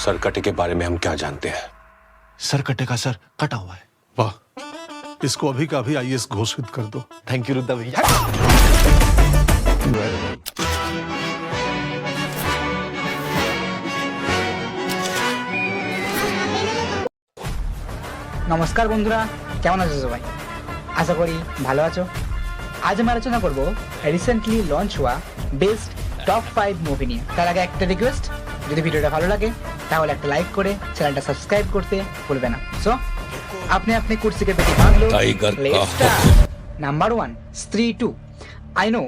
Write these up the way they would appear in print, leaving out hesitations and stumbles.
सरकटे के बारे में हम क्या जानते हैं? सरकटे का सर कटा हुआ है। वाह, इसको अभी का अभी आईएएस घोषित कर दो। थैंक यू रुद्दा भैया। নমস্কার বন্ধুরা, কেমন আছো সবাই? আশা করি ভালো আছো। আজ আমি আলোচনা করব রিসেন্টলি লঞ্চ হওয়া বেস্ট টপ 5 মুভি নিয়ে। তার আগে একটা রিকোয়েস্ট, যদি ভিডিওটা ভালো লাগে তাহলে একটা লাইক করে চ্যানেলটা সাবস্ক্রাইব করতে ভুলবে না। সো আপনি আপনি কুর্সি के পেটি ভাঙলো। নাম্বার 1 স্ত্রী 2। আই নো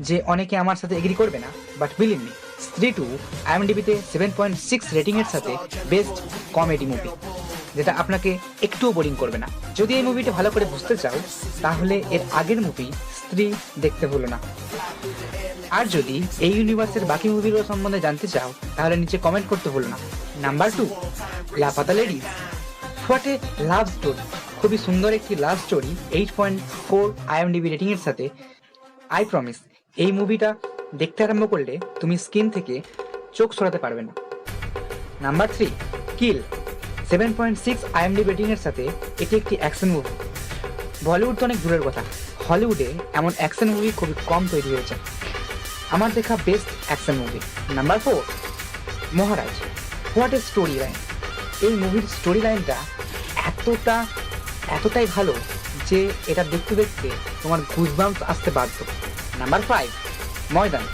যে অনেকে আমার সাথে এগ্রি করবে না, বাট বিলিভ মি, স্ত্রী 2 আইএমডিবিতে 7.6 রেটিং এর সাথে বেস্ট কমেডি মুভি, যেটা আপনাকে একটুও বোরিং করবে না। যদি এই মুভিটা ভালো করে বুঝতে চাও তাহলে এর আগের মুভি স্ত্রী দেখতে ভুলো না। আর যদি এই ইউনিভার্সের বাকি মুভিগুলো সম্বন্ধে জানতে চাও তাহলে নিচে কমেন্ট করতে ভুলো না। Number 2 Laapataa ladies. What a love story, খুবই সুন্দর একটি লাভ স্টোরি, 8.4 আইএমডিবি রেটিং এর সাথে। আই প্রমিস, এই মুভিটা দেখতে আরম্ভ করলে তুমি স্ক্রিন থেকে চোখ সরাতে পারবে না। নাম্বার 3 কিল। 7.6 আইএমডিবি রেটিং এর সাথে এটি একটি অ্যাকশন মুভি। বলিউড তো অনেক দূরের কথা, হলিউডে এমন অ্যাকশন মুভি খুবই কম তৈরি হয়েছে। আমার দেখা best action movie. Number 4 Maharaj. What a story line, এই মুভির স্টোরি লাইনটা এতটাই ভালো যে এটা দেখতে দেখতে তোমার গুজবাম্পস আসতে বাধ্য। নাম্বার 5 ময়দান।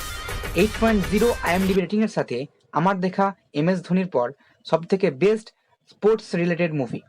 8.0 আইএমডিবি রেটিং এর সাথে আমার দেখা এমএস ধোনির পর সব থেকে বেস্ট স্পোর্টস রিলেটেড মুভি।